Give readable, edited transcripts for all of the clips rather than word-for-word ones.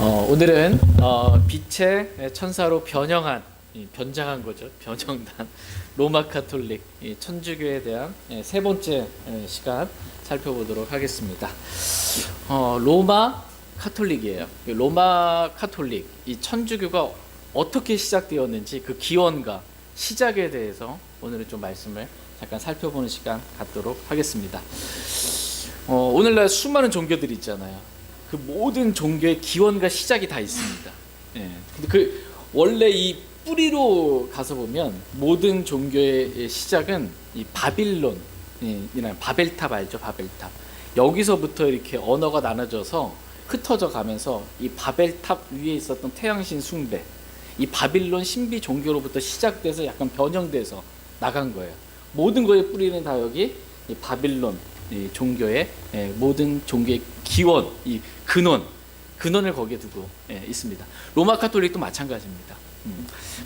오늘은 빛의 천사로 변장한 거죠. 변형단 로마 카톨릭 천주교에 대한 세 번째 시간 살펴보도록 하겠습니다. 로마 카톨릭이에요. 로마 카톨릭 이 천주교가 어떻게 시작되었는지 그 기원과 시작에 대해서 오늘은 좀 말씀을 잠깐 살펴보는 시간 갖도록 하겠습니다. 오늘날 수많은 종교들이 있잖아요. 그 모든 종교의 기원과 시작이 다 있습니다. 근데 그 원래 이 뿌리로 가서 보면 모든 종교의 시작은 이 바빌론이라는 바벨탑 알죠? 바벨탑. 여기서부터 이렇게 언어가 나눠져서 흩어져 가면서 이 바벨탑 위에 있었던 태양신 숭배, 이 바빌론 신비 종교로부터 시작돼서 약간 변형돼서 나간 거예요. 모든 거의 뿌리는 다 여기 이 바빌론 이 종교의 모든 종교의 기원, 이 근원을 거기에 두고 있습니다. 로마 카톨릭도 마찬가지입니다.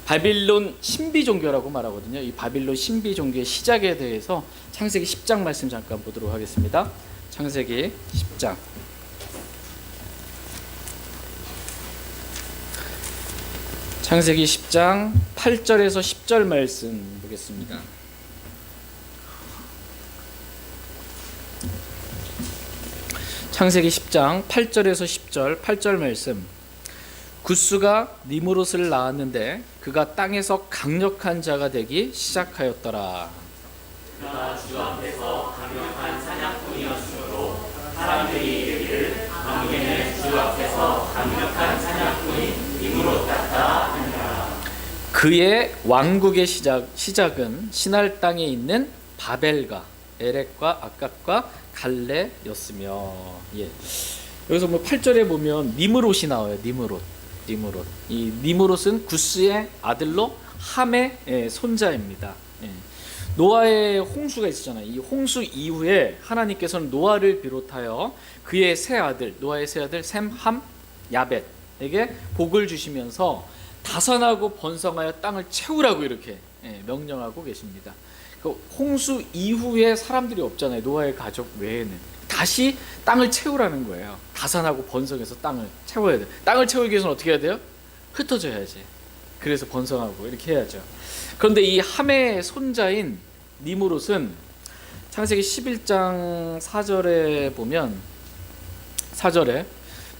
바빌론 신비 종교라고 말하거든요. 이 바빌론 신비 종교의 시작에 대해서 창세기 10장 말씀 잠깐 보도록 하겠습니다. 창세기 10장. 창세기 10장 8절에서 10절 말씀 보겠습니다. 창세기 10장 8절에서 10절 8절 말씀. 굿수가 니므롯을 낳았는데 그가 땅에서 강력한 자가 되기 시작하였더라. 그가 주 앞에서 강력한 사냥꾼이었으므로 사람들이 이르기를 왕에는 주 앞에서 강력한 사냥꾼인 니므롯 같다 하니라. 그의 왕국의 시작은 시날 땅에 있는 바벨과 에렉과 아깝과 갈레였으며. 여기서 뭐 8절에 보면 니므롯이 나와요. 니므롯. 이 니므롯은 구스의 아들로 함의 손자입니다. 노아의 홍수가 있었잖아요. 이 홍수 이후에 하나님께서는 노아를 비롯하여 그의 세 아들, 노아의 세 아들 셈, 함, 야벳에게 복을 주시면서 다산하고 번성하여 땅을 채우라고 이렇게 명령하고 계십니다. 홍수 이후에 사람들이 없잖아요. 노아의 가족 외에는. 다시 땅을 채우라는 거예요. 다산하고 번성해서 땅을 채워야 돼요. 땅을 채우기 위해서는 어떻게 해야 돼요? 흩어져야지. 그래서 번성하고 이렇게 해야죠. 그런데 이 함의 손자인 니므롯은 창세기 11장 4절에 보면 4절에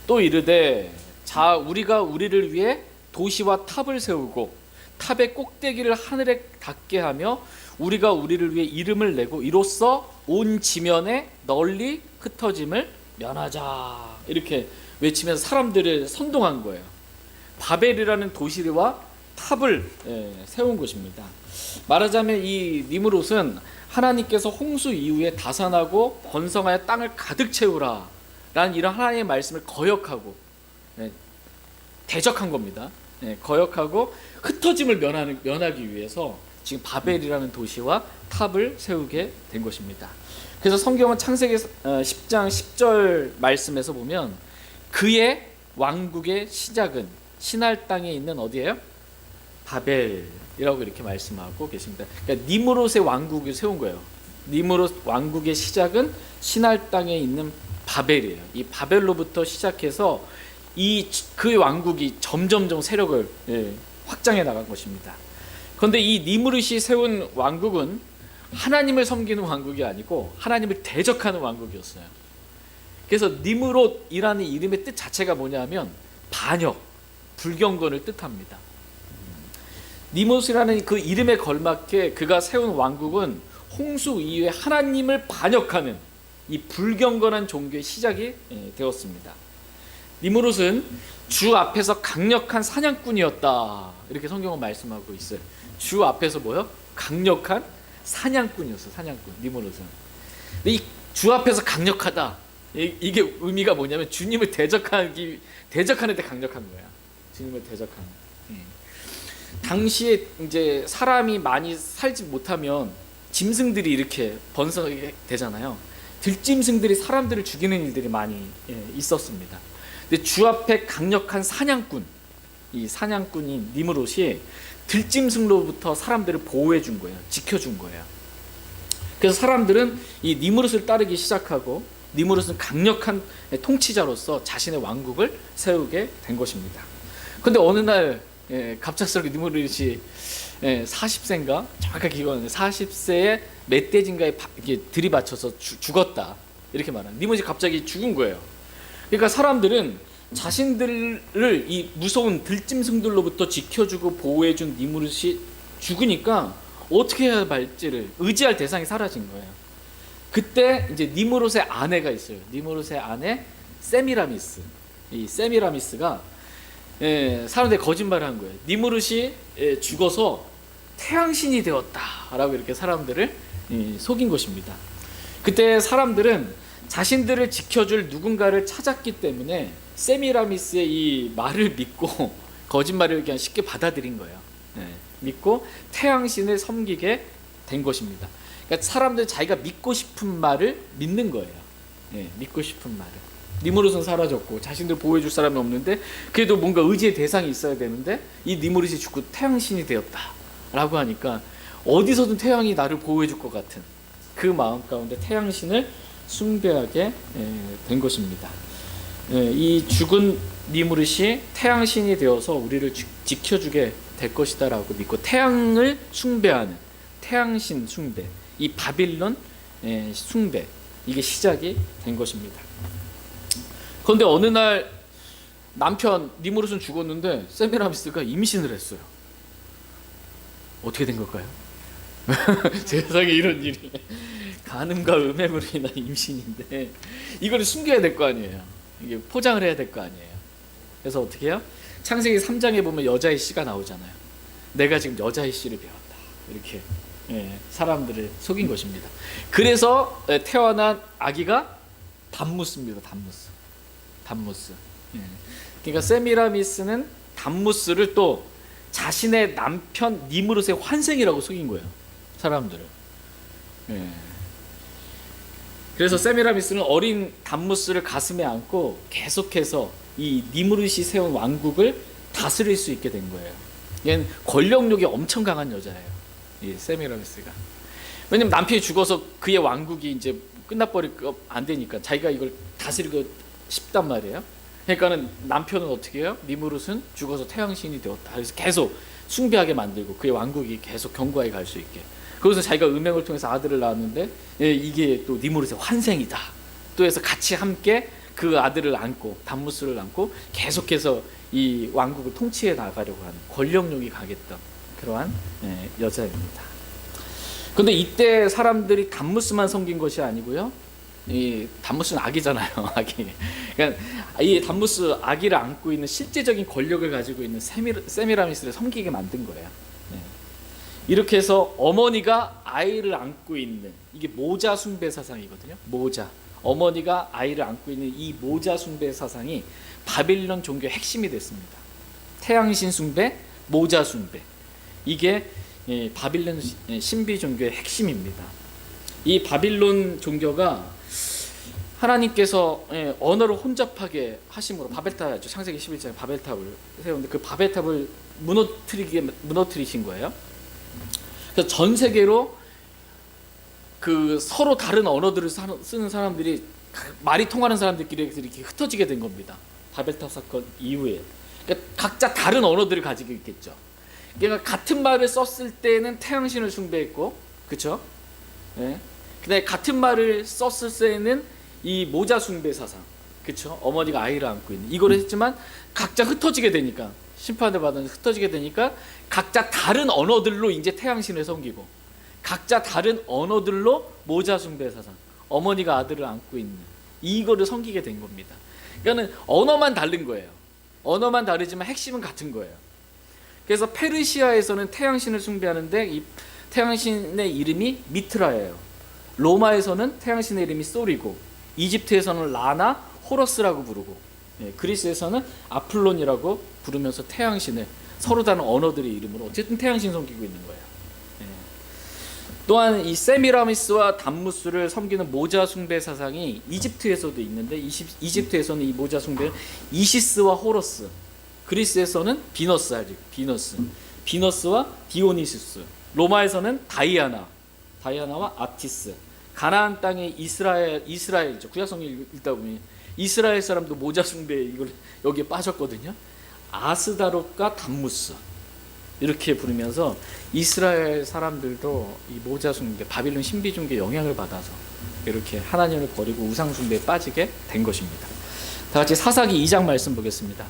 또 이르되 자 우리가 우리를 위해 도시와 탑을 세우고 탑의 꼭대기를 하늘에 닿게 하며 우리가 우리를 위해 이름을 내고 이로써 온 지면에 널리 흩어짐을 면하자 이렇게 외치면서 사람들을 선동한 거예요. 바벨이라는 도시와 탑을 세운 것입니다. 말하자면 이 니므롯은 하나님께서 홍수 이후에 다산하고 번성하여 땅을 가득 채우라 라는 이런 하나님의 말씀을 거역하고 대적한 겁니다. 거역하고 흩어짐을 면하기 위해서 지금 바벨이라는 도시와 탑을 세우게 된 것입니다. 그래서 성경은 창세기 10장 10절 말씀에서 보면 그의 왕국의 시작은 시날 땅에 있는 어디예요? 바벨이라고 이렇게 말씀하고 계십니다. 그러니까 니므롯의 왕국을 세운 거예요. 니므롯 왕국의 시작은 시날 땅에 있는 바벨이에요. 이 바벨로부터 시작해서 그 왕국이 점점점 세력을 확장해 나간 것입니다. 그런데 이 니므롯이 세운 왕국은 하나님을 섬기는 왕국이 아니고 하나님을 대적하는 왕국이었어요. 그래서 니므롯이라는 이름의 뜻 자체가 뭐냐면 반역, 불경건을 뜻합니다. 니므롯이라는 그 이름에 걸맞게 그가 세운 왕국은 홍수 이후에 하나님을 반역하는 이 불경건한 종교의 시작이 되었습니다. 니므롯은 주 앞에서 강력한 사냥꾼이었다 이렇게 성경은 말씀하고 있어요. 주 앞에서 뭐요? 강력한 사냥꾼이었어. 사냥꾼 니므롯은. 근데 이 주 앞에서 강력하다 이게 의미가 뭐냐면 주님을 대적하는 데 강력한 거야. 주님을 대적하는. 당시에 이제 사람이 많이 살지 못하면 짐승들이 이렇게 번성하게 되잖아요. 들짐승들이 사람들을 죽이는 일들이 많이 있었습니다. 근데 주 앞에 강력한 사냥꾼, 이 사냥꾼인 니므롯이 들짐승로부터 사람들을 보호해 준 거예요. 지켜준 거예요. 그래서 사람들은 이 니므롯을 따르기 시작하고 니무롯은 강력한 통치자로서 자신의 왕국을 세우게 된 것입니다. 그런데 어느 날 갑작스럽게 니무롯이 40세인가 정확하게 기억하는데 40세에 멧돼지인가에 이렇게 들이받쳐서 죽었다 이렇게 말하는. 니무롯이 갑자기 죽은 거예요. 그러니까 사람들은 자신들을 이 무서운 들짐승들로부터 지켜주고 보호해준 니무롯이 죽으니까 어떻게 해야 할지를 의지할 대상이 사라진 거예요. 그때 이제 니무롯의 아내가 있어요. 니무롯의 아내 세미라미스. 이 세미라미스가 사람들이 거짓말을 한 거예요. 니무롯이 죽어서 태양신이 되었다라고 이렇게 사람들을 속인 것입니다. 그때 사람들은 자신들을 지켜줄 누군가를 찾았기 때문에 세미라미스의 이 말을 믿고 거짓말을 그냥 쉽게 받아들인 거예요. 믿고 태양신을 섬기게 된 것입니다. 그러니까 사람들 자기가 믿고 싶은 말을 믿는 거예요. 믿고 싶은 말을. 니무롯은 사라졌고 자신들 보호해줄 사람이 없는데 그래도 뭔가 의지의 대상이 있어야 되는데 이 니무롯이 죽고 태양신이 되었다라고 하니까 어디서든 태양이 나를 보호해줄 것 같은 그 마음 가운데 태양신을 숭배하게 된 것입니다. 이 죽은 니무롯이 태양신이 되어서 우리를 지켜주게 될 것이다라고 믿고 태양을 숭배하는 태양신 숭배, 이 바빌론 숭배, 이게 시작이 된 것입니다. 그런데 어느 날 남편 니무롯은 죽었는데 세미라미스가 임신을 했어요. 어떻게 된 걸까요? 세상에 이런 일이 간음과 음행으로 인한 임신인데 이걸 숨겨야 될 거 아니에요. 이게 포장을 해야 될 거 아니에요. 그래서 어떻게 해요? 창세기 3장에 보면 여자의 씨가 나오잖아요. 내가 지금 여자의 씨를 배웠다. 이렇게 사람들을 속인 것입니다. 그래서 태어난 아기가 담무스입니다. 담무스. 그러니까 세미라미스는 담무스를 또 자신의 남편 니무롯의 환생이라고 속인 거예요. 사람들을. 그래서 세미라미스는 어린 담무스를 가슴에 안고 계속해서 이 니무롯이 세운 왕국을 다스릴 수 있게 된 거예요. 얘는 권력욕이 엄청 강한 여자예요. 이 세미라미스가. 왜냐면 남편이 죽어서 그의 왕국이 이제 끝나버리고 안 되니까 자기가 이걸 다스리고 싶단 말이에요. 그러니까는 남편은 어떻게 해요? 니무롯은 죽어서 태양신이 되었다. 그래서 계속 숭배하게 만들고 그의 왕국이 계속 견고하게 갈 수 있게. 그래서 자기가 음행을 통해서 아들을 낳았는데 이게 또 니무롯의 환생이다. 또 해서 같이 함께 그 아들을 안고 담무스를 안고 계속해서 이 왕국을 통치해 나가려고 하는 권력욕이 강했던 그러한 여자입니다. 그런데 이때 사람들이 담무스만 섬긴 것이 아니고요. 이 담무스는 아기잖아요. 아기. 그러니까 이 담무스 아기를 안고 있는 실제적인 권력을 가지고 있는 세미라미스를 섬기게 만든 거예요. 이렇게 해서 어머니가 아이를 안고 있는 이게 모자 숭배 사상이거든요. 모자. 어머니가 아이를 안고 있는 이 모자 숭배 사상이 바빌론 종교의 핵심이 됐습니다. 태양신 숭배, 모자 숭배. 이게 바빌론 신비 종교의 핵심입니다. 이 바빌론 종교가 하나님께서 언어를 혼잡하게 하심으로 바벨탑이죠. 창세기 11장에 바벨탑을 세웠는데 그 바벨탑을 무너뜨리신 거예요. 그래서 전 세계로 그 서로 다른 언어들을 쓰는 사람들이 말이 통하는 사람들끼리 이렇게 흩어지게 된 겁니다. 바벨탑 사건 이후에. 그러니까 각자 다른 언어들을 가지고 있겠죠. 그러니까 같은 말을 썼을 때는 태양신을 숭배했고, 그렇죠? 근데 같은 말을 썼을 때는 이 모자 숭배 사상, 그렇죠? 어머니가 아이를 안고 있는 이걸 했지만 각자 흩어지게 되니까 심판을 받은 흩어지게 되니까 각자 다른 언어들로 이제 태양신을 섬기고 각자 다른 언어들로 모자 숭배 사상, 어머니가 아들을 안고 있는 이거를 섬기게 된 겁니다. 그러니까는 언어만 다른 거예요. 언어만 다르지만 핵심은 같은 거예요. 그래서 페르시아에서는 태양신을 숭배하는데 이 태양신의 이름이 미트라예요. 로마에서는 태양신의 이름이 소리고, 이집트에서는 라나, 호러스라고 부르고, 그리스에서는 아플론이라고 부르면서 태양신을 서로 다른 언어들의 이름으로 어쨌든 태양신 섬기고 있는 거예요. 또한 이 세미라미스와 담무스를 섬기는 모자 숭배 사상이 이집트에서도 있는데 이집트에서는 이 모자 숭배는 이시스와 호러스, 그리스에서는 비너스와 디오니시스, 로마에서는 다이아나와 아티스, 가나안 땅의 이스라엘이죠. 구약성경 읽다 보면 이스라엘 사람도 모자 숭배 이걸 여기에 빠졌거든요. 아스다롯과 담무스 이렇게 부르면서 이스라엘 사람들도 이 모자 숭배, 바빌론 신비 숭배 영향을 받아서 이렇게 하나님을 버리고 우상 숭배에 빠지게 된 것입니다. 다 같이 사사기 2장 말씀 보겠습니다.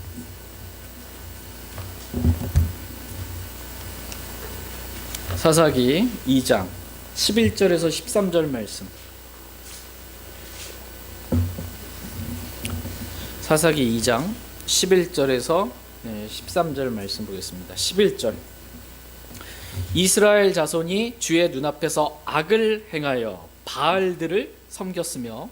사사기 2장 11절에서 13절 말씀. 사사기 2장 11절에서 13절 말씀 보겠습니다. 11절. 이스라엘 자손이 주의 눈앞에서 악을 행하여 바알들을 섬겼으며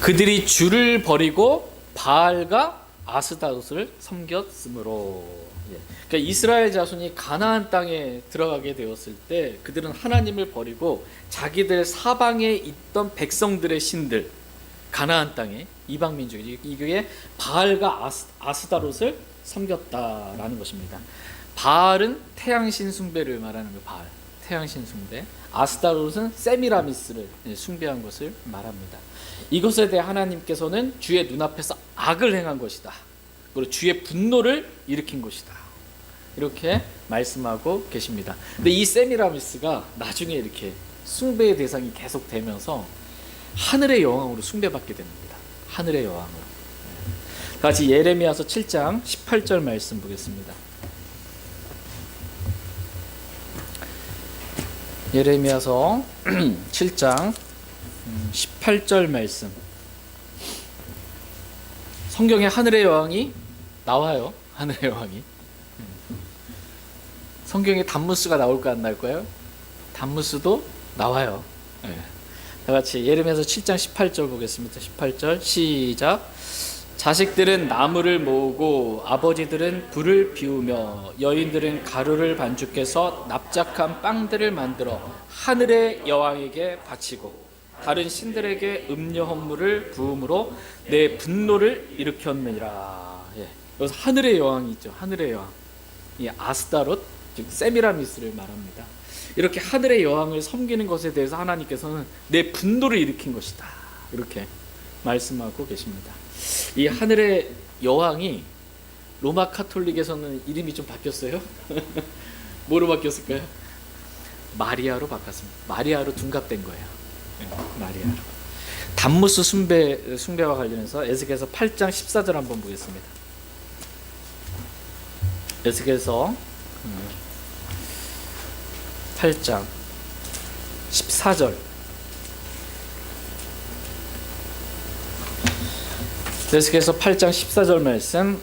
그들이 주를 버리고 바알과 아스다롯을 섬겼으므로. 그러니까 이스라엘 자손이 가나안 땅에 들어가게 되었을 때 그들은 하나님을 버리고 자기들 사방에 있던 백성들의 신들, 가나안 땅에 이방 민족이 이게 바알과 아스다롯을 섬겼다라는 것입니다. 바알은 태양신 숭배를 말하는 거예요. 바알, 태양신 숭배. 아스다롯은 세미라미스를 숭배한 것을 말합니다. 이것에 대해 하나님께서는 주의 눈앞에서 악을 행한 것이다. 그리고 주의 분노를 일으킨 것이다. 이렇게 말씀하고 계십니다. 근데 이 세미라미스가 나중에 이렇게 숭배의 대상이 계속 되면서 하늘의 여왕으로 숭배받게 됩니다. 하늘의 여왕으로. 같이 예레미야서 7장 18절 말씀 보겠습니다. 예레미야서 7장 18절 말씀. 성경에 하늘의 여왕이 나와요. 하늘의 여왕이. 성경에 담무스가 나올까 안 나올까요? 담무스도 나와요. 다 같이 예레미야서 7장 18절 보겠습니다. 18절 시작. 자식들은 나무를 모으고 아버지들은 불을 피우며 여인들은 가루를 반죽해서 납작한 빵들을 만들어 하늘의 여왕에게 바치고 다른 신들에게 음료 헌물을 부음으로 내 분노를 일으켰느니라. 여기서 하늘의 여왕이 있죠. 하늘의 여왕. 이 아스다롯, 즉 세미라미스를 말합니다. 이렇게 하늘의 여왕을 섬기는 것에 대해서 하나님께서는 내 분노를 일으킨 것이다. 이렇게 말씀하고 계십니다. 이 하늘의 여왕이 로마 카톨릭에서는 이름이 좀 바뀌었어요. 뭐로 바뀌었을까요? 마리아로 바꿨습니다. 마리아로 둔갑된 거예요. 마리아로. 담무스 숭배와 관련해서 에스겔서 8장 14절 한번 보겠습니다. 에스겔서 8장 14절. 에스겔서 8장 14절 말씀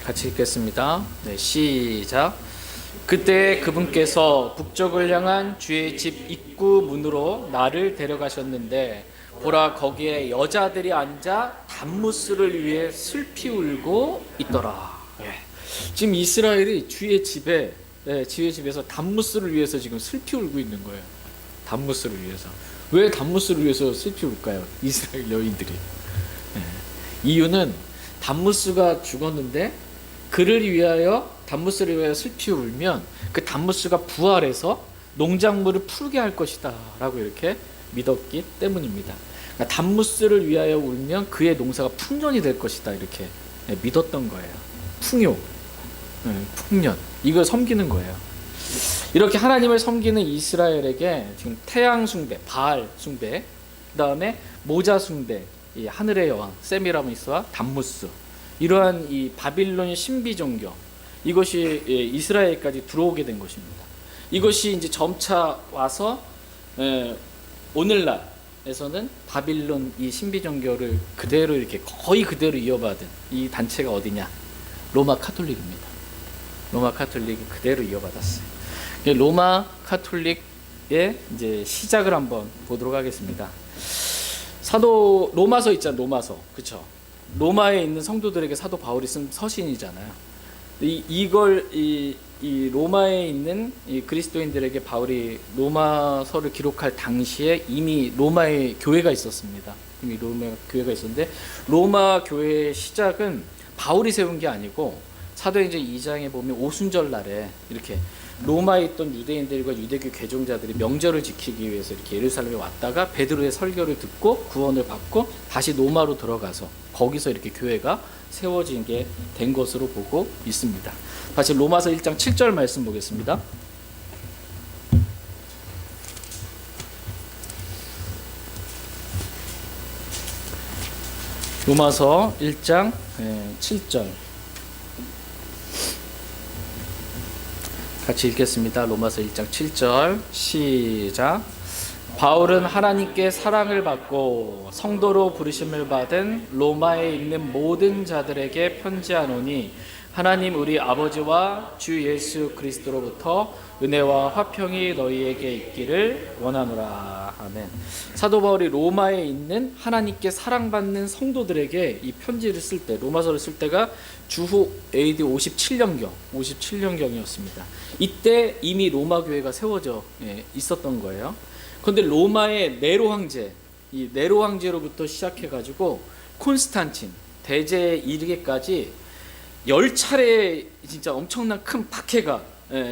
같이 읽겠습니다. 네, 시작. 그때 그분께서 북쪽을 향한 주의 집 입구 문으로 나를 데려가셨는데 보라, 거기에 여자들이 앉아 담무스를 위해 슬피 울고 있더라. 지금 이스라엘이 주의 집에서 담무스를 위해서 지금 슬피 울고 있는 거예요. 담무스를 위해서. 왜 담무스를 위해서 슬피 울까요? 이스라엘 여인들이. 이유는 담무스가 죽었는데 그를 위하여, 담무스를 위하여 슬피 울면 그 담무스가 부활해서 농작물을 푸르게 할 것이다 라고 이렇게 믿었기 때문입니다. 그러니까 담무스를 위하여 울면 그의 농사가 풍년이 될 것이다 이렇게 믿었던 거예요. 풍요, 풍년, 이걸 섬기는 거예요. 이렇게 하나님을 섬기는 이스라엘에게 지금 태양 숭배, 바알 숭배, 그 다음에 모자 숭배, 이 하늘의 여왕 세미라미스와 담무스, 이러한 이 바빌론 신비 종교, 이것이 이스라엘까지 들어오게 된 것입니다. 이것이 이제 점차 와서 오늘날에서는 바빌론 이 신비 종교를 그대로 이렇게 거의 그대로 이어받은 이 단체가 어디냐? 로마 카톨릭입니다. 로마 카톨릭이 그대로 이어받았어요. 로마 카톨릭의 이제 시작을 한번 보도록 하겠습니다. 사도 로마서 있잖아요. 로마서, 그렇죠? 로마에 있는 성도들에게 사도 바울이 쓴 서신이잖아요. 이 로마에 있는 이 그리스도인들에게 바울이 로마서를 기록할 당시에 이미 로마에 교회가 있었습니다. 이미 로마 교회가 있었는데 로마 교회의 시작은 바울이 세운 게 아니고 사도행전 2장에 보면 오순절 날에 이렇게 로마에 있던 유대인들과 유대교 개종자들이 명절을 지키기 위해서 이렇게 예루살렘에 왔다가 베드로의 설교를 듣고 구원을 받고 다시 로마로 들어가서 거기서 이렇게 교회가 세워진 게 된 것으로 보고 있습니다. 다시 로마서 1장 7절 말씀 보겠습니다. 로마서 1장 7절 같이 읽겠습니다. 로마서 1장 7절 시작. 바울은 하나님께 사랑을 받고 성도로 부르심을 받은 로마에 있는 모든 자들에게 편지하노니 하나님 우리 아버지와 주 예수 그리스도로부터 은혜와 화평이 너희에게 있기를 원하노라. 아멘. 사도 바울이 로마에 있는 하나님께 사랑받는 성도들에게 이 편지를 쓸 때, 로마서를 쓸 때가 주후 AD 57년경이었습니다. 이때 이미 로마 교회가 세워져 있었던 거예요. 그런데 로마의 네로 황제, 이 네로 황제로부터 시작해가지고 콘스탄틴 대제에 이르기까지 10차례 진짜 엄청난 큰 박해가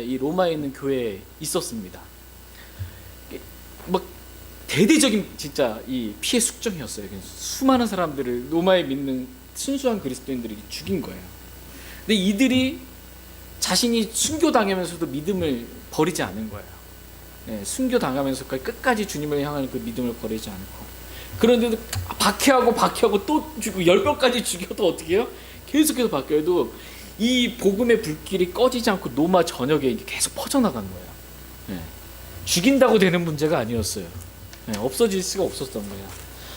이 로마에 있는 교회에 있었습니다. 막 대대적인 진짜 이 피해 숙정이었어요. 수많은 사람들을 로마에 믿는 순수한 그리스도인들이 죽인 거예요. 근데 이들이 자신이 순교당하면서도 믿음을 버리지 않은 거예요. 순교당하면서까지 끝까지 주님을 향하는 그 믿음을 버리지 않고, 그런데도 박해하고 또 죽고 10번까지 죽여도 어떻게 해요? 계속해서 박해도 이 복음의 불길이 꺼지지 않고 로마 전역에 계속 퍼져나간 거예요. 죽인다고 되는 문제가 아니었어요. 없어질 수가 없었던 거예요.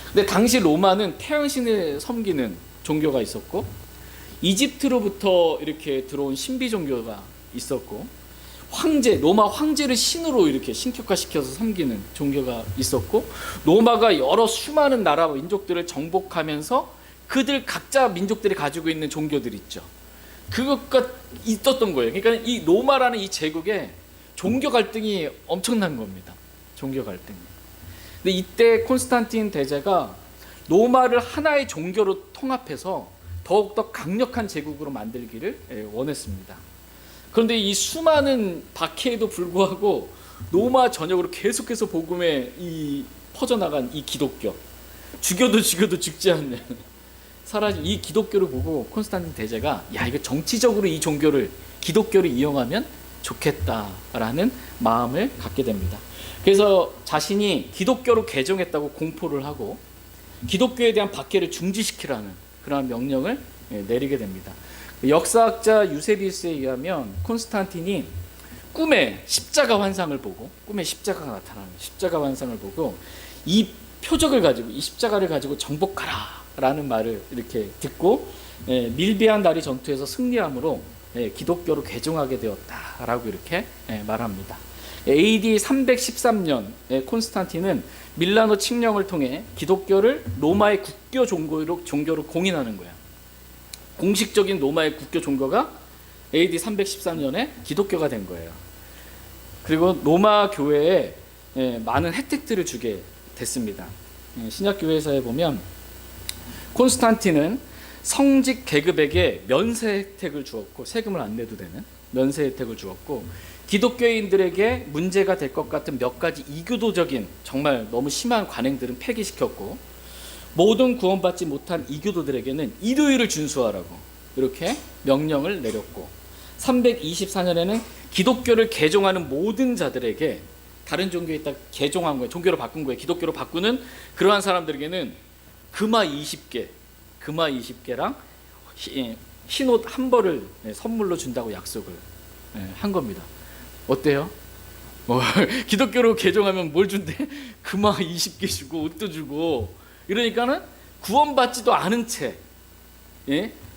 근데 당시 로마는 태양신을 섬기는 종교가 있었고, 이집트로부터 이렇게 들어온 신비 종교가 있었고, 로마 황제를 신으로 이렇게 신격화시켜서 섬기는 종교가 있었고, 로마가 여러 수많은 나라와 민족들을 정복하면서 그들 각자 민족들이 가지고 있는 종교들 있죠. 그것과 있었던 거예요. 그러니까 이 로마라는 이 제국에 종교 갈등이 엄청난 겁니다. 종교 갈등이. 근데 이때 콘스탄틴 대제가 로마를 하나의 종교로 통합해서 더욱더 강력한 제국으로 만들기를 원했습니다. 그런데 이 수많은 박해에도 불구하고 로마 전역으로 계속해서 복음에 퍼져나간 이 기독교, 죽여도 죽지 않는 사라진 이 기독교를 보고 콘스탄틴 대제가 이거 정치적으로 이 종교를, 기독교를 이용하면 좋겠다라는 마음을 갖게 됩니다. 그래서 자신이 기독교로 개종했다고 공포를 하고 기독교에 대한 박해를 중지시키라는 그런 명령을 내리게 됩니다. 역사학자 유세비우스에 의하면 콘스탄틴이 꿈에 십자가 환상을 보고, 꿈에 십자가가 나타나는 십자가 환상을 보고 이 표적을 가지고, 이 십자가를 가지고 정복하라 라는 말을 이렇게 듣고 밀비한 다리 전투에서 승리함으로 기독교로 개종하게 되었다라고 이렇게 말합니다. AD 313년 콘스탄틴은 밀라노 칙령을 통해 기독교를 로마의 국교 종교로 공인하는 거예요. 공식적인 로마의 국교 종교가 AD 313년에 기독교가 된 거예요. 그리고 로마 교회에 많은 혜택들을 주게 됐습니다. 신약교회사에 보면 콘스탄틴은 성직 계급에게 면세 혜택을 주었고, 세금을 안 내도 되는 면세 혜택을 주었고, 기독교인들에게 문제가 될 것 같은 몇 가지 이교도적인 정말 너무 심한 관행들은 폐기시켰고, 모든 구원받지 못한 이교도들에게는 일요일을 준수하라고 이렇게 명령을 내렸고, 324년에는 기독교를 개종하는 모든 자들에게, 다른 종교에 있다 개종한 거예요, 종교로 바꾼 거예요, 기독교로 바꾸는 그러한 사람들에게는 금화 20개랑 흰옷 한 벌을 선물로 준다고 약속을 한 겁니다. 어때요? 기독교로 개종하면 뭘 준대? 금화 20개 주고 옷도 주고. 이러니까는 구원받지도 않은 채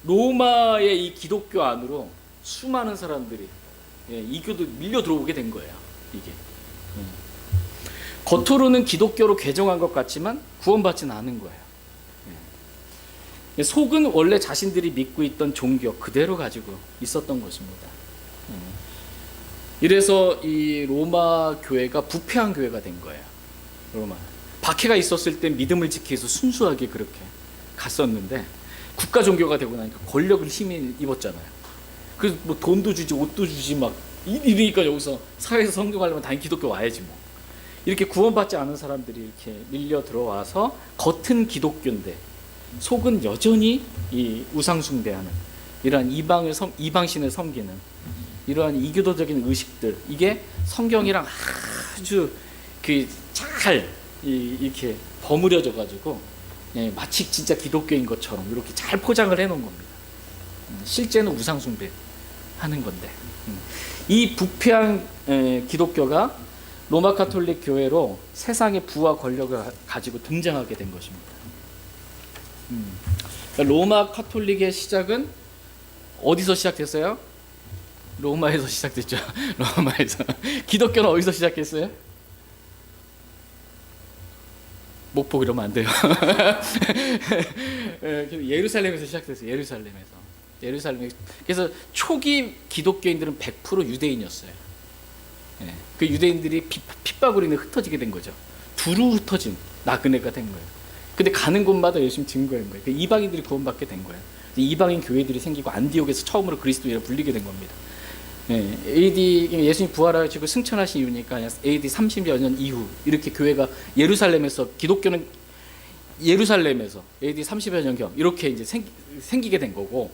로마의 이 기독교 안으로 수많은 사람들이 이교도 밀려 들어오게 된 거예요. 이게 겉으로는 기독교로 개종한 것 같지만 구원받지는 않은 거예요. 속은 원래 자신들이 믿고 있던 종교 그대로 가지고 있었던 것입니다. 이래서 이 로마 교회가 부패한 교회가 된 거예요. 로마 박해가 있었을 때 믿음을 지키기 위해서 순수하게 그렇게 갔었는데 국가 종교가 되고 나니까 권력을 힘이 입었잖아요. 그래서 뭐 돈도 주지 옷도 주지 막 이러니까 여기서 사회에서 성공하려면 당연히 기독교 와야지 뭐. 이렇게 구원받지 않은 사람들이 이렇게 밀려 들어와서 겉은 기독교인데 속은 여전히 이 우상숭배하는 이러한 이방신을 섬기는 이러한 이교도적인 의식들, 이게 성경이랑 아주 잘 이렇게 버무려져 가지고 마치 진짜 기독교인 것처럼 이렇게 잘 포장을 해놓은 겁니다. 실제는 우상숭배 하는 건데, 이 부패한 기독교가 로마 카톨릭 교회로 세상의 부와 권력을 가지고 등장하게 된 것입니다. 그러니까 로마 카톨릭의 시작은 어디서 시작됐어요? 로마에서 시작됐죠. 로마에서. 기독교는 어디서 시작했어요? 목포 이러면 안 돼요. 예루살렘에서 시작됐어요. 예루살렘에서. 그래서 초기 기독교인들은 100% 유대인이었어요. 그 유대인들이 핍박으로 흩어지게 된 거죠. 두루 흩어진 나그네가 된 거예요. 근데 가는 곳마다 열심히 증거한 거예요. 이방인들이 구원받게 된 거예요. 이방인 교회들이 생기고 안디옥에서 처음으로 그리스도인을 불리게 된 겁니다. AD 예수님 부활하시고 승천하신 이유니까 AD 30여 년 이후 이렇게 교회가 예루살렘에서, 기독교는 예루살렘에서 AD 30여 년경 이렇게 이제 생기게 된 거고,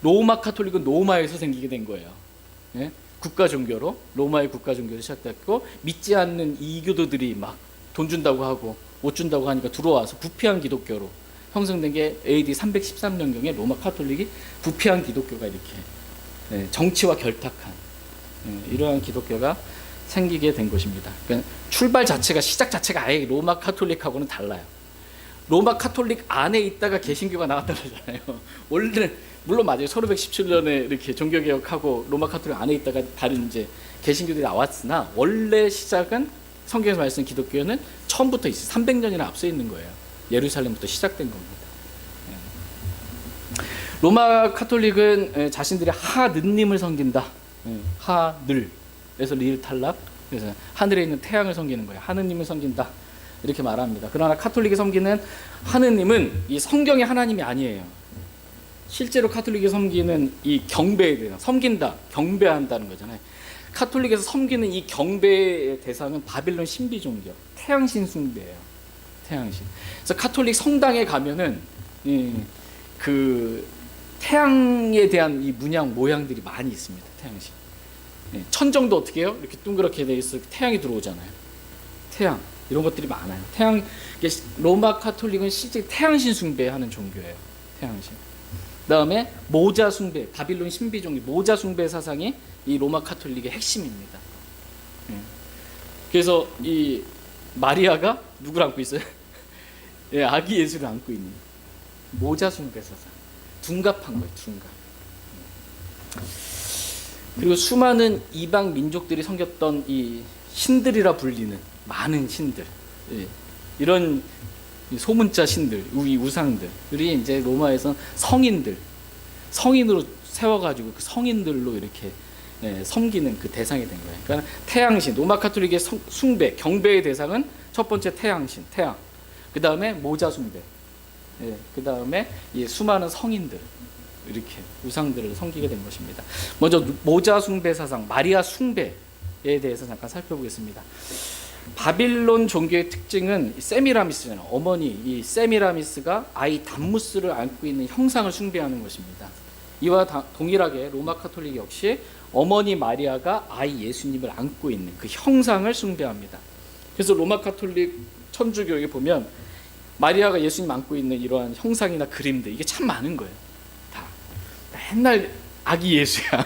로마 카톨릭은 로마에서 생기게 된 거예요. 국가 종교로, 로마의 국가 종교로 시작됐고, 믿지 않는 이교도들이 막 돈 준다고 하고 옷 준다고 하니까 들어와서 부패한 기독교로 형성된 게 AD 313년경에 로마 카톨릭이 부패한 기독교가 이렇게 정치와 결탁한 이러한 기독교가 생기게 된 것입니다. 그러니까 출발 자체가, 시작 자체가 아예 로마 카톨릭하고는 달라요. 로마 카톨릭 안에 있다가 개신교가 나왔다고 하잖아요. 원래는 물론 맞아요. 1517년에 이렇게 종교개혁하고 로마 카톨릭 안에 있다가 다른 이제 개신교들이 나왔으나, 원래 시작은 성경에서 말씀하신 기독교는 처음부터 있어요. 300년이나 앞서 있는 거예요. 예루살렘부터 시작된 겁니다. 로마 카톨릭은 자신들이 하느님을 섬긴다. 하늘에서 리을 탈락. 그래서 하늘에 있는 태양을 섬기는 거예요. 하느님을 섬긴다. 이렇게 말합니다. 그러나 카톨릭이 섬기는 하느님은 이 성경의 하나님이 아니에요. 실제로 카톨릭이 섬기는 이 경배에 대한, 섬긴다, 경배한다는 거잖아요. 카톨릭에서 섬기는 이 경배의 대상은 바빌론 신비 종교, 태양신 숭배예요. 태양신. 그래서 카톨릭 성당에 가면은 그 태양에 대한 이 문양 모양들이 많이 있습니다. 태양신. 천정도 어떻게 해요? 이렇게 동그랗게 돼 있어 태양이 들어오잖아요. 태양 이런 것들이 많아요. 태양, 로마 카톨릭은 실제 태양신 숭배하는 종교예요. 태양신. 그다음에 모자 숭배, 바빌론 신비 종교 모자 숭배 사상이 이 로마 카톨릭의 핵심입니다. 그래서 이 마리아가 누구를 안고 있어요? 아기 예수를 안고 있는 모자 숭배 사상. 둔갑한 거예요. 둔갑. 그리고 수많은 이방 민족들이 섬겼던 이 신들이라 불리는 많은 신들, 이런 소문자 신들, 우상들이 이제 로마에서 성인으로 세워가지고 그 성인들로 이렇게 섬기는 그 대상이 된 거예요. 그러니까 태양신, 로마 카톨릭의 숭배, 경배의 대상은 첫 번째 태양신, 태양. 그 다음에 모자 숭배. 그 다음에 수많은 성인들, 이렇게 우상들을 섬기게 된 것입니다. 먼저 모자 숭배 사상, 마리아 숭배에 대해서 잠깐 살펴보겠습니다. 바빌론 종교의 특징은 세미라미스잖아요. 어머니, 이 세미라미스가 아이 담무스를 안고 있는 형상을 숭배하는 것입니다. 이와 동일하게 로마 카톨릭 역시 어머니 마리아가 아이 예수님을 안고 있는 그 형상을 숭배합니다. 그래서 로마 카톨릭 천주교에 보면 마리아가 예수님 안고 있는 이러한 형상이나 그림들, 이게 참 많은 거예요. 다 맨날 아기 예수야.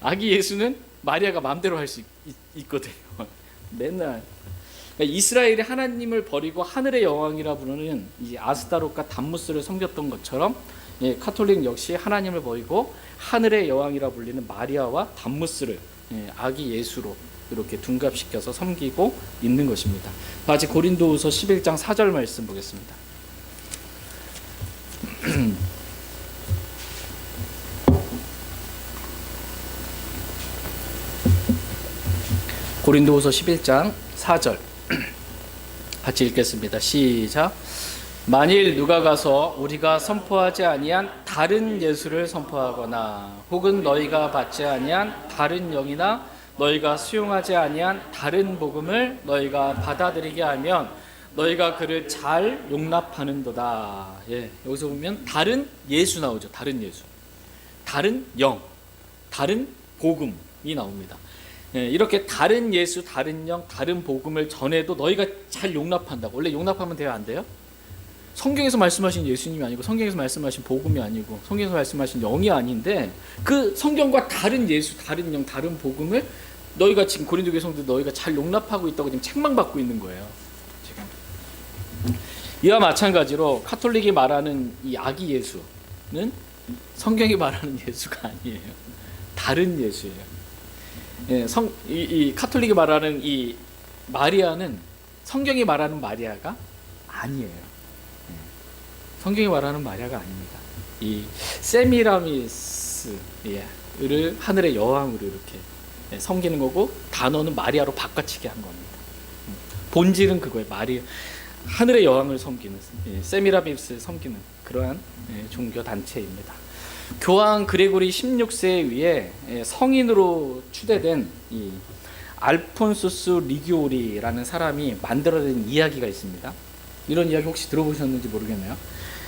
아기 예수는 마리아가 마음대로 할 수 있거든요. 맨날. 그러니까 이스라엘이 하나님을 버리고 하늘의 여왕이라 부르는 이 아스타롯과 담무스를 섬겼던 것처럼, 카톨릭 역시 하나님을 버리고 하늘의 여왕이라 불리는 마리아와 담무스를 아기 예수로 이렇게 둔갑시켜서 섬기고 있는 것입니다. 같이 고린도후서 11장 4절 말씀 보겠습니다. 고린도후서 11장 4절 같이 읽겠습니다. 시작. 만일 누가 가서 우리가 선포하지 아니한 다른 예수를 선포하거나 혹은 너희가 받지 아니한 다른 영이나 너희가 수용하지 아니한 다른 복음을 너희가 받아들이게 하면 너희가 그를 잘 용납하는도다. 예, 여기서 보면 다른 예수 나오죠. 다른 예수, 다른 영, 다른 복음이 나옵니다. 예, 이렇게 다른 예수, 다른 영, 다른 복음을 전해도 너희가 잘 용납한다고. 원래 용납하면 돼요, 안 돼요? 성경에서 말씀하신 예수님이 아니고 성경에서 말씀하신 복음이 아니고 성경에서 말씀하신 영이 아닌데 그 성경과 다른 예수, 다른 영, 다른 복음을 너희가 지금 고린도 교회 성도 너희가 잘 용납하고 있다고 지금 책망받고 있는 거예요. 지금 이와 마찬가지로 카톨릭이 말하는 이 아기 예수는 성경이 말하는 예수가 아니에요. 다른 예수예요. 예, 이 카톨릭이 말하는 이 마리아는 성경이 말하는 마리아가 아니에요. 예, 성경이 말하는 마리아가 아닙니다. 이 세미라미스를 하늘의 여왕으로 이렇게 섬기는 거고 단어는 마리아로 바꿔치기 한 겁니다. 본질은 그거예요. 마리아, 하늘의 여왕을 섬기는, 세미라미스를 섬기는 그러한 종교 단체입니다. 교황 그레고리 16세 위에 성인으로 추대된 이 알폰소스 리기오리라는 사람이 만들어낸 이야기가 있습니다. 이런 이야기 혹시 들어보셨는지 모르겠네요.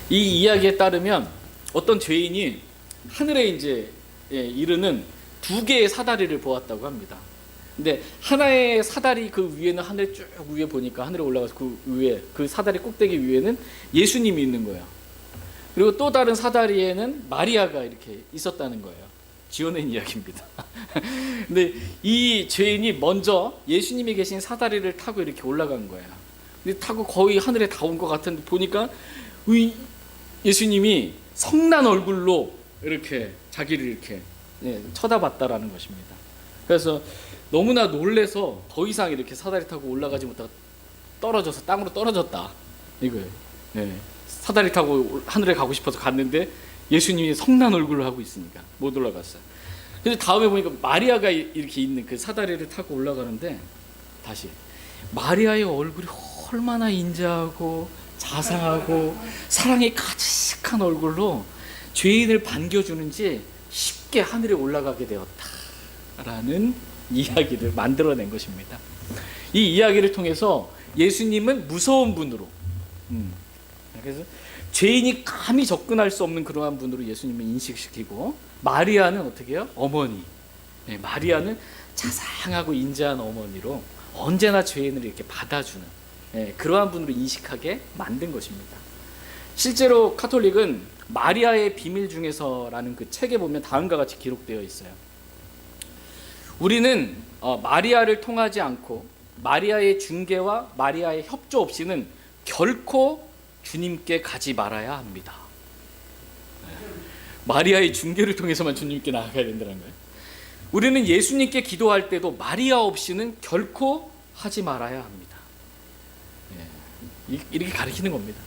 이 이야기에 따르면 어떤 죄인이 하늘에 이제 이르는 두 개의 사다리를 보았다고 합니다. 근데 하나의 사다리 그 위에는 하늘 쭉 위에 보니까 하늘에 올라가서 그 위에 그 사다리 꼭대기 위에는 예수님이 있는 거예요. 그리고 또 다른 사다리에는 마리아가 이렇게 있었다는 거예요. 지어낸 이야기입니다. 근데 이 죄인이 먼저 예수님이 계신 사다리를 타고 이렇게 올라간 거예요. 근데 타고 거의 하늘에 다 온 것 같은데 보니까 예수님이 성난 얼굴로 이렇게 자기를 이렇게 쳐다봤다라는 것입니다. 그래서 너무나 놀래서 더 이상 이렇게 사다리 타고 올라가지 못하고 떨어져서 땅으로 떨어졌다 이거예요. 사다리 타고 하늘에 가고 싶어서 갔는데 예수님이 성난 얼굴을 하고 있으니까 못 올라갔어요. 근데 다음에 보니까 마리아가 이렇게 있는 그 사다리를 타고 올라가는데 다시 마리아의 얼굴이 얼마나 인자하고 자상하고 사랑이 가득한 얼굴로 죄인을 반겨주는지 쉽게 하늘에 올라가게 되었다라는 이야기를 만들어낸 것입니다. 이 이야기를 통해서 예수님은 무서운 분으로, 그래서 죄인이 감히 접근할 수 없는 그러한 분으로 예수님을 인식시키고, 마리아는 어떻게 해요? 어머니. 마리아는 자상하고 인자한 어머니로 언제나 죄인을 이렇게 받아주는 그러한 분으로 인식하게 만든 것입니다. 실제로 카톨릭은 마리아의 비밀 중에서라는 그 책에 보면 다음과 같이 기록되어 있어요. 우리는 마리아를 통하지 않고 마리아의 중개와 마리아의 협조 없이는 결코 주님께 가지 말아야 합니다. 마리아의 중개를 통해서만 주님께 나아가야 된다는 거예요. 우리는 예수님께 기도할 때도 마리아 없이는 결코 하지 말아야 합니다. 이렇게 가르치는 겁니다.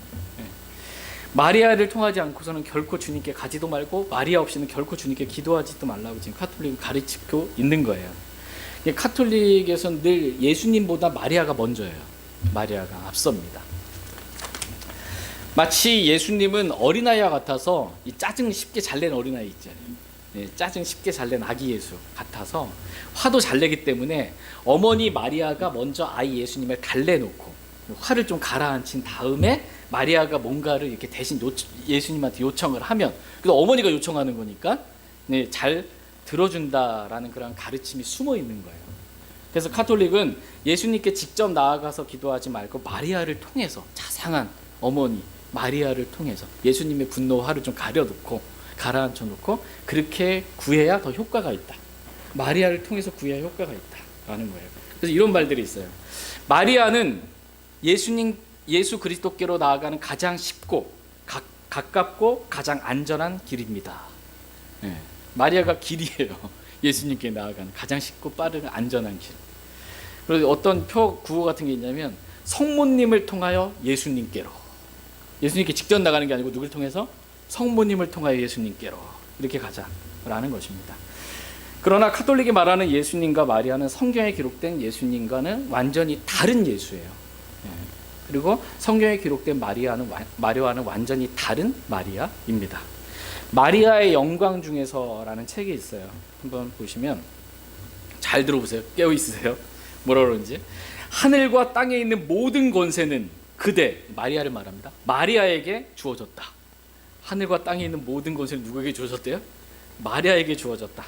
마리아를 통하지 않고서는 결코 주님께 가지도 말고 마리아 없이는 결코 주님께 기도하지도 말라고 지금 카톨릭은 가르치고 있는 거예요. 카톨릭에서는 늘 예수님보다 마리아가 먼저예요. 마리아가 앞섭니다. 마치 예수님은 어린아이와 같아서 이 짜증 쉽게 잘 내는 어린아이 있잖아요. 짜증 쉽게 잘 내는 아기 예수 같아서 화도 잘 내기 때문에 어머니 마리아가 먼저 아이 예수님을 달래놓고 화를 좀 가라앉힌 다음에 마리아가 뭔가를 이렇게 대신 예수님한테 요청을 하면, 그래서 어머니가 요청하는 거니까 잘 들어준다라는 그런 가르침이 숨어 있는 거예요. 그래서 카톨릭은 예수님께 직접 나아가서 기도하지 말고 마리아를 통해서, 자상한 어머니 마리아를 통해서 예수님의 분노와 화를 좀 가려놓고 가라앉혀 놓고 그렇게 구해야 더 효과가 있다. 마리아를 통해서 구해야 효과가 있다라는 거예요. 그래서 이런 말들이 있어요. 마리아는 예수 그리스도께로 나아가는 가장 쉽고 가깝고 가장 안전한 길입니다. 마리아가 길이에요. 예수님께 나아가는 가장 쉽고 빠르고 안전한 길. 그리고 어떤 구호 같은 게 있냐면 성모님을 통하여 예수님께로, 예수님께 직접 나가는 게 아니고 누굴 통해서? 성모님을 통하여 예수님께로 이렇게 가자라는 것입니다. 그러나 카톨릭이 말하는 예수님과 마리아는 성경에 기록된 예수님과는 완전히 다른 예수예요. 예. 그리고 성경에 기록된 마리아와는 완전히 다른 마리아입니다. 마리아의 영광 중에서라는 책이 있어요. 한번 보시면 잘 들어보세요. 깨어 있으세요. 뭐라 그러는지. 하늘과 땅에 있는 모든 권세는 그대, 마리아를 말합니다, 마리아에게 주어졌다. 하늘과 땅에 있는 모든 권세는 누구에게 주어졌대요? 마리아에게 주어졌다.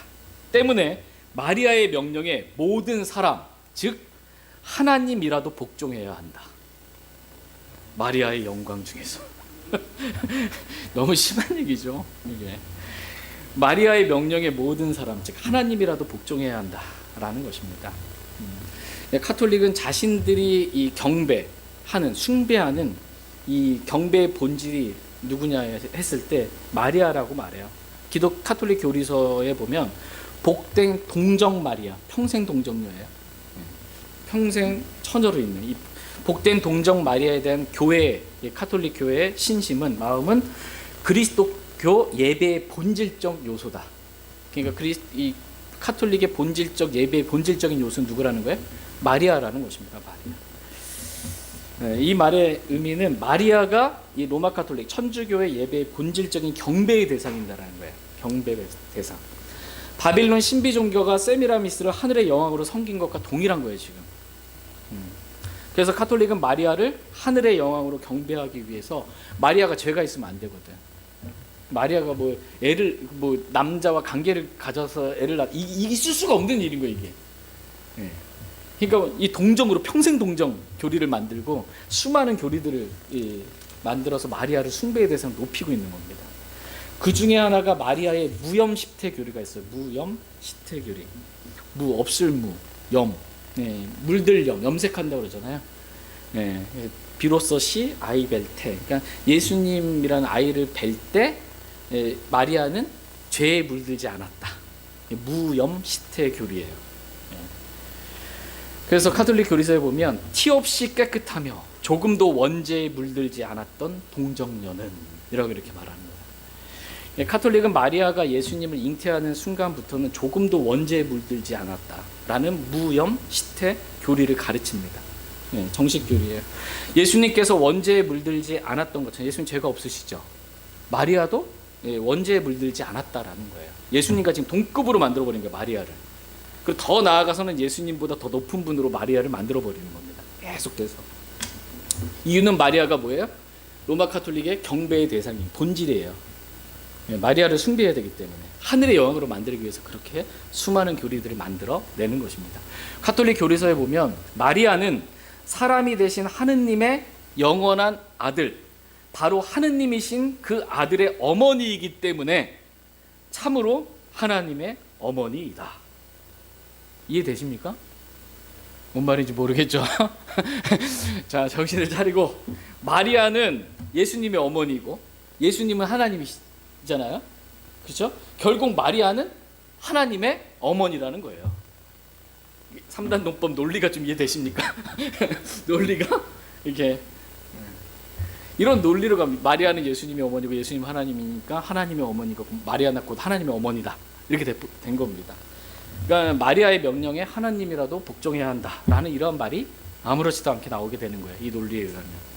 때문에 마리아의 명령에 모든 사람, 즉 하나님이라도 복종해야 한다. 마리아의 영광 중에서. 너무 심한 얘기죠, 이게. 마리아의 명령에 모든 사람, 즉 하나님이라도 복종해야 한다라는 것입니다. 카톨릭은 자신들이 이 경배하는, 숭배하는 이 경배의 본질이 누구냐 했을 때 마리아라고 말해요. 기독 카톨릭 교리서에 보면 복된 동정 마리아, 평생 동정녀예요. 평생 처녀로 있는 이 복된 동정 마리아에 대한 교회, 카톨릭 교회의 신심은, 마음은 그리스도교 예배의 본질적 요소다. 그러니까 이 카톨릭의 본질적 예배의 본질적인 요소는 누구라는 거예요? 마리아라는 것입니다. 마리아. 이 말의 의미는 마리아가 이 로마 카톨릭 천주교의 예배의 본질적인 경배의 대상이다라는 거예요. 경배의 대상. 바빌론 신비 종교가 세미라미스를 하늘의 여왕으로 섬긴 것과 동일한 거예요, 지금. 그래서 카톨릭은 마리아를 하늘의 여왕으로 경배하기 위해서, 마리아가 죄가 있으면 안 되거든. 마리아가 남자와 관계를 가져서 애를 이게 있을 수가 없는 일인 거예요, 이게. 그러니까 이 동정으로 평생 동정 교리를 만들고 수많은 교리들을 만들어서 마리아를 숭배의 대상을 높이고 있는 겁니다. 그 중에 하나가 마리아의 무염시태 교리가 있어요. 무염시태 교리. 없을 염. 물들 염색한다고 그러잖아요. 비로소 시 아이 뵐 테. 그러니까 예수님이라는 아이를 뵐 때 마리아는 죄에 물들지 않았다. 무염시태 교리예요. 그래서 카톨릭 교리서에 보면 티 없이 깨끗하며 조금도 원죄에 물들지 않았던 동정녀는, 이라고 이렇게 말합니다. 카톨릭은 마리아가 예수님을 잉태하는 순간부터는 조금도 원죄에 물들지 않았다라는 무염시태 교리를 가르칩니다. 정식 교리예요. 예수님께서 원죄에 물들지 않았던 것처럼, 예수님 죄가 없으시죠? 마리아도 원죄에 물들지 않았다라는 거예요. 예수님과 지금 동급으로 만들어버린 거예요, 마리아를. 그리고 더 나아가서는 예수님보다 더 높은 분으로 마리아를 만들어버리는 겁니다. 계속해서. 이유는 마리아가 뭐예요? 로마 카톨릭의 경배의 대상인 본질이에요. 마리아를 숭배해야 되기 때문에 하늘의 여왕으로 만들기 위해서 그렇게 수많은 교리들을 만들어내는 것입니다. 카톨릭 교리서에 보면 마리아는 사람이 되신 하느님의 영원한 아들, 바로 하느님이신 그 아들의 어머니이기 때문에 참으로 하나님의 어머니이다. 이해되십니까? 뭔 말인지 모르겠죠? 자, 정신을 차리고, 마리아는 예수님의 어머니이고 예수님은 하나님이잖아요. 그렇죠? 결국 마리아는 하나님의 어머니라는 거예요. 3단 논법 논리가 좀 이해되십니까? 논리가 이렇게 이런 논리로 가면, 마리아는 예수님의 어머니고 예수님 하나님이니까 하나님의 어머니고 마리아는 곧 하나님의 어머니다, 이렇게 된 겁니다. 그러니까 마리아의 명령에 하나님이라도 복종해야 한다라는 이런 말이 아무렇지도 않게 나오게 되는 거예요, 이 논리에 의하면.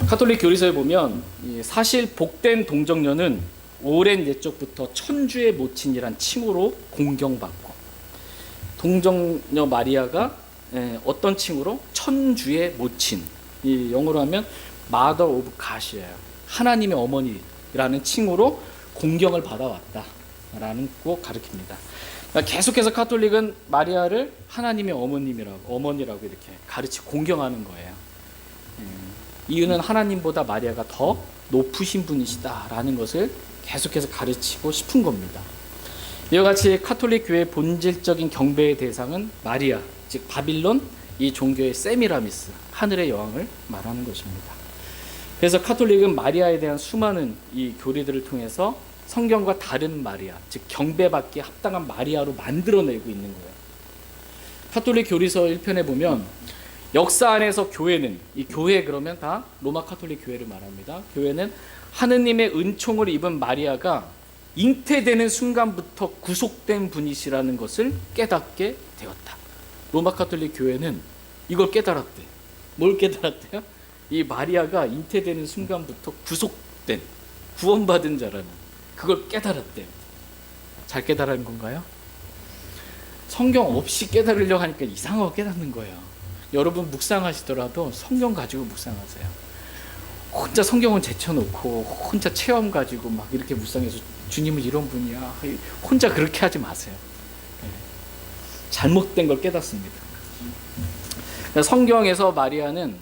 카톨릭 교리서에 보면 사실 복된 동정녀는 오랜 옛적부터 천주의 모친이란 칭호로 공경받고, 동정녀 마리아가 어떤 칭호로? 천주의 모친. 이 영어로 하면 Mother of God이에요. 하나님의 어머니라는 칭호로 공경을 받아왔다라는 거 가르칩니다. 그러니까 계속해서 카톨릭은 마리아를 하나님의 어머니라고 이렇게 가르치고 공경하는 거예요. 이유는 하나님보다 마리아가 더 높으신 분이시다라는 것을 계속해서 가르치고 싶은 겁니다. 이와 같이 카톨릭 교회의 본질적인 경배의 대상은 마리아, 즉 바빌론 이 종교의 세미라미스, 하늘의 여왕을 말하는 것입니다. 그래서 카톨릭은 마리아에 대한 수많은 이 교리들을 통해서 성경과 다른 마리아, 즉 경배받기에 합당한 마리아로 만들어내고 있는 거예요. 카톨릭 교리서 1편에 보면 역사 안에서 교회는, 이 교회 그러면 다 로마 카톨릭 교회를 말합니다. 교회는 하느님의 은총을 입은 마리아가 잉태되는 순간부터 구속된 분이시라는 것을 깨닫게 되었다. 로마 카톨릭 교회는 이걸 깨달았대. 뭘 깨달았대요? 이 마리아가 잉태되는 순간부터 구속된, 구원받은 자라는 그걸 깨달았대요. 잘 깨달은 건가요? 성경 없이 깨달으려고 하니까 이상하게 깨닫는 거예요. 여러분 묵상하시더라도 성경 가지고 묵상하세요. 혼자 성경은 제쳐놓고 혼자 체험 가지고 막 이렇게 묵상해서 주님은 이런 분이야, 혼자 그렇게 하지 마세요. 잘못된 걸 깨닫습니다. 성경에서 마리아는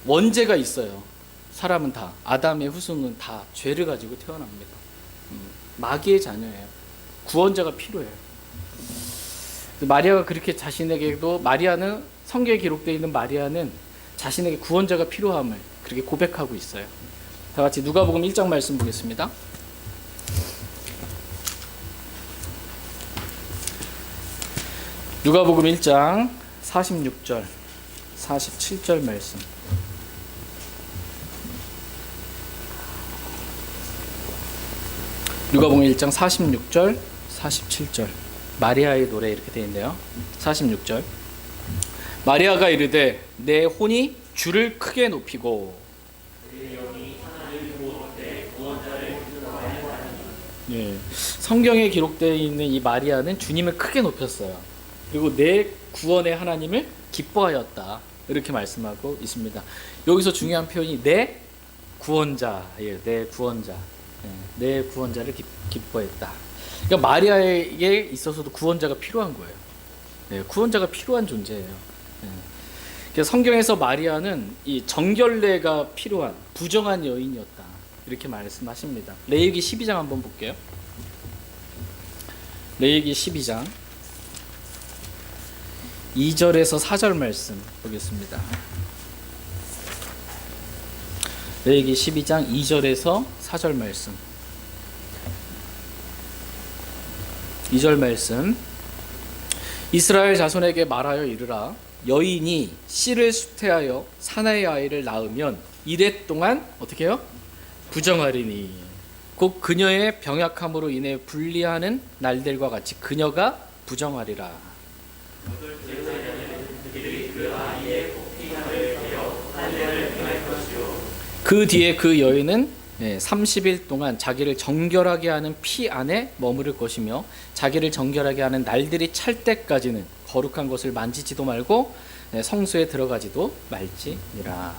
원죄가 있어요. 사람은 다, 아담의 후손은 다 죄를 가지고 태어납니다. 마귀의 자녀예요. 구원자가 필요해요. 마리아가 그렇게 자신에게도, 마리아는, 성경에 기록되어 있는 마리아는 자신에게 구원자가 필요함을 그렇게 고백하고 있어요. 다 같이 누가복음 1장 말씀 보겠습니다. 누가복음 1장 46절 47절 말씀. 누가복음 1장 46절 47절. 마리아의 노래 이렇게 되어 있는데요. 46절. 마리아가 이르되 내 혼이 주를 크게 높이고. 예, 성경에 기록되어 있는 이 마리아는 주님을 크게 높였어요. 그리고 내 구원의 하나님을 기뻐하였다, 이렇게 말씀하고 있습니다. 여기서 중요한 표현이 내 구원자예요. 내 구원자. 예, 내 구원자를 기뻐했다. 그러니까 마리아에게 있어서도 구원자가 필요한 거예요. 예, 구원자가 필요한 존재예요. 예. 그래서 성경에서 마리아는 이 정결례가 필요한 부정한 여인이었다, 이렇게 말씀하십니다. 레위기 12장 한번 볼게요. 레위기 12장 2절에서 4절 말씀 보겠습니다. 레위기 12장 2절에서 4절 말씀. 2절 말씀. 이스라엘 자손에게 말하여 이르라. 여인이 씨를 수태하여 사나이 아이를 낳으면 이래 동안 어떻게 해요? 부정하리니 곧 그녀의 병약함으로 인해 분리하는 날들과 같이 그녀가 부정하리라. 그 뒤에 그 여인은 30일 동안 자기를 정결하게 하는 피 안에 머무를 것이며 자기를 정결하게 하는 날들이 찰 때까지는 거룩한 것을 만지지도 말고 성소에 들어가지도 말지니라.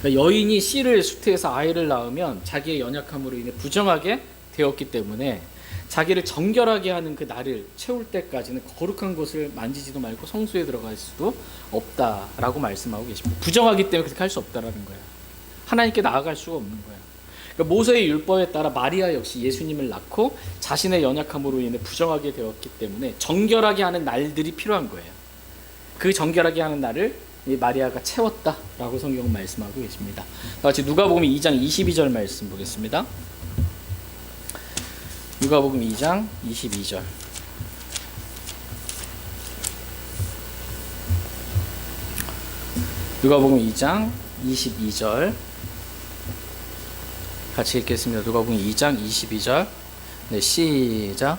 그러니까 여인이 씨를 수태해서 아이를 낳으면 자기의 연약함으로 인해 부정하게 되었기 때문에 자기를 정결하게 하는 그 날을 채울 때까지는 거룩한 것을 만지지도 말고 성소에 들어갈 수도 없다라고 말씀하고 계십니다. 부정하기 때문에 그렇게 할 수 없다라는 거예요. 하나님께 나아갈 수가 없는 거예요. 그러니까 모세의 율법에 따라 마리아 역시 예수님을 낳고 자신의 연약함으로 인해 부정하게 되었기 때문에 정결하게 하는 날들이 필요한 거예요. 그 정결하게 하는 날을 이 마리아가 채웠다라고 성경은 말씀하고 계십니다. 다 같이 누가복음 2장 22절 말씀 보겠습니다. 누가복음 2장 22절. 누가복음 2장 22절 같이 읽겠습니다. 누가복음 2장 22절. 네, 시작.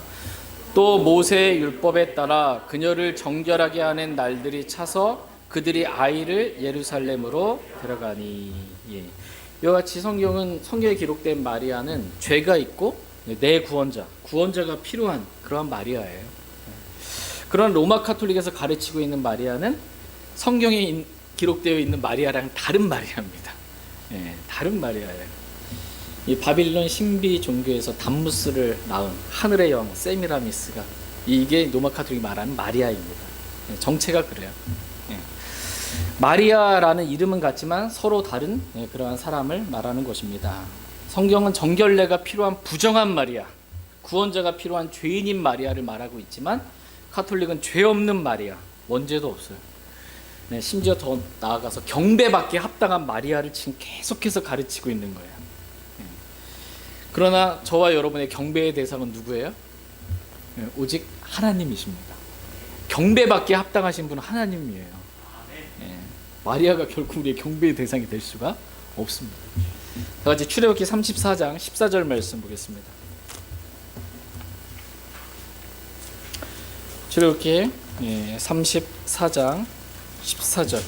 또 모세의 율법에 따라 그녀를 정결하게 하는 날들이 차서 그들이 아이를 예루살렘으로 데려가니. 예. 이와 같이 성경에 기록된 마리아는 죄가 있고 내 구원자가 필요한 그러한 마리아예요. 그런 로마 카톨릭에서 가르치고 있는 마리아는 성경에 기록되어 있는 마리아랑 다른 마리아입니다. 예, 다른 마리아예요. 이 바빌론 신비 종교에서 담무스를 낳은 하늘의 영 세미라미스가 이게 로마 카톨릭이 말하는 마리아입니다. 예, 정체가 그래요. 예. 마리아라는 이름은 같지만 서로 다른 그러한 사람을 말하는 것입니다. 성경은 정결례가 필요한 부정한 마리아, 구원자가 필요한 죄인인 마리아를 말하고 있지만 카톨릭은 죄 없는 마리아, 원죄도 없어요. 네, 심지어 더 나아가서 경배받기에 합당한 마리아를 지금 계속해서 가르치고 있는 거예요. 네. 그러나 저와 여러분의 경배의 대상은 누구예요? 네, 오직 하나님이십니다. 경배받기에 합당하신 분은 하나님이에요. 네. 마리아가 결코 우리의 경배의 대상이 될 수가 없습니다. 다 같이 출애굽기 34장 14절 말씀 보겠습니다. 출애굽기 34장 14절.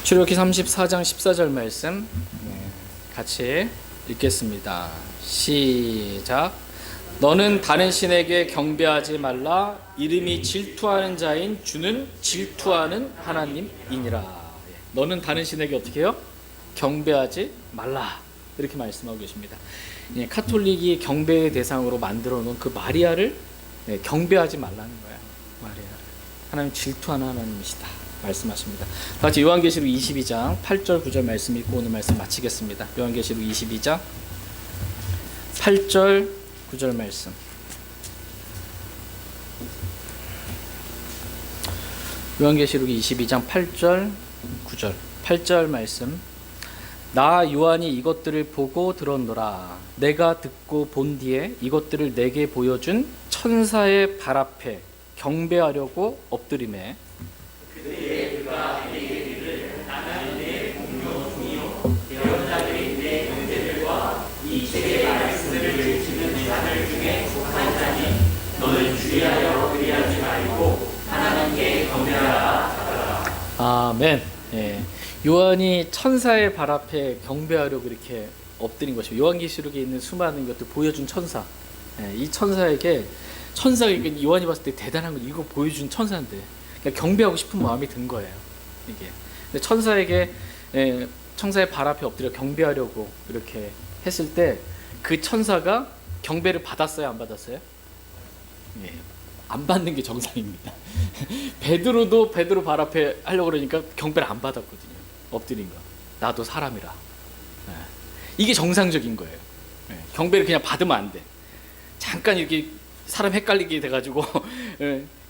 출애굽기 34장 14절 말씀 같이 읽겠습니다. 시작. 너는 다른 신에게 경배하지 말라. 이름이 질투하는 자인 주는 질투하는 하나님이니라. 너는 다른 신에게 어떻게 해요? 경배하지 말라. 이렇게 말씀하고 계십니다. 카톨릭이 경배의 대상으로 만들어 놓은 그 마리아를 경배하지 말라는 거예요. 마리아를. 하나님 질투하는 하나님이시다 말씀하십니다. 같이 요한계시록 22장 8절 9절 말씀 읽고 오늘 말씀 마치겠습니다. 요한계시록 22장 8절 9절 말씀. 요한계시록 22장 8절 9절 8절 말씀. 나 요한이 이것들을 보고 들었노라. 내가 듣고 본 뒤에 이것들을 내게 보여준 천사의 발 앞에 경배하려고 엎드리매 그때에 그가 내게 이르기를 나는 내 공로 중이요 대언자들인 내 형제들과 이 책의 말씀을 읽히는 자들 중에 속한 자니 너는 주의하여 그리하지 말고 하나님께 경배하라 하더라. 아멘. 요한이 천사의 발 앞에 경배하려고 이렇게 엎드린 것이고, 요한계시록에 있는 수많은 것들 보여준 천사. 이 천사에게 요한이 봤을 때 대단한 거, 이거 보여준 천사인데 그러니까 경배하고 싶은 마음이 든 거예요. 이게. 근데 천사의 발 앞에 엎드려 경배하려고 이렇게 했을 때 그 천사가 경배를 받았어요, 안 받았어요? 안 받는 게 정상입니다. 베드로도 베드로 발 앞에 하려고 그러니까 경배를 안 받았거든요. 엎드린 거. 나도 사람이라. 이게 정상적인 거예요. 경배를 그냥 받으면 안 돼. 잠깐 이렇게 사람 헷갈리게 돼가지고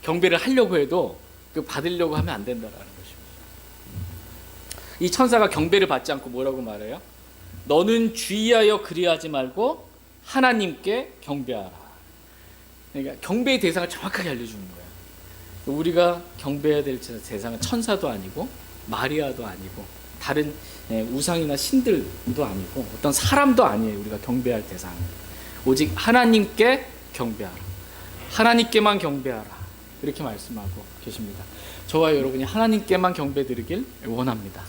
경배를 하려고 해도 그 받으려고 하면 안 된다라는 것입니다. 이 천사가 경배를 받지 않고 뭐라고 말해요? 너는 주의하여 그리하지 말고 하나님께 경배하라. 그러니까 경배의 대상을 정확하게 알려주는 거예요. 우리가 경배해야 될 대상은 천사도 아니고 마리아도 아니고 다른 우상이나 신들도 아니고 어떤 사람도 아니에요. 우리가 경배할 대상은 오직 하나님께 경배하라. 하나님께만 경배하라. 이렇게 말씀하고 계십니다. 저와 여러분이 하나님께만 경배드리길 원합니다.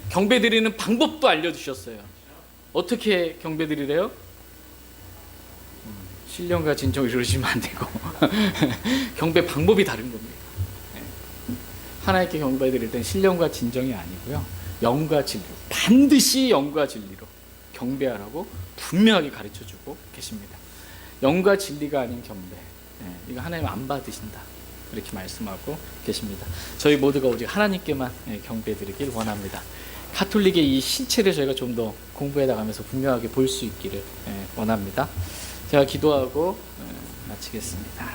경배드리는 방법도 알려주셨어요. 어떻게 경배드리래요? 신령과 진정 이러시면 안 되고 경배 방법이 다른 겁니다. 하나님께 경배드릴 땐 신령과 진정이 아니고요, 영과 진리로, 반드시 영과 진리로 경배하라고 분명하게 가르쳐주고 계십니다. 영과 진리가 아닌 경배, 이거 하나님 안 받으신다 이렇게 말씀하고 계십니다. 저희 모두가 오직 하나님께만 경배드리길 원합니다. 가톨릭의 이 신체를 저희가 좀 더 공부해 나가면서 분명하게 볼 수 있기를 원합니다. 제가 기도하고 마치겠습니다.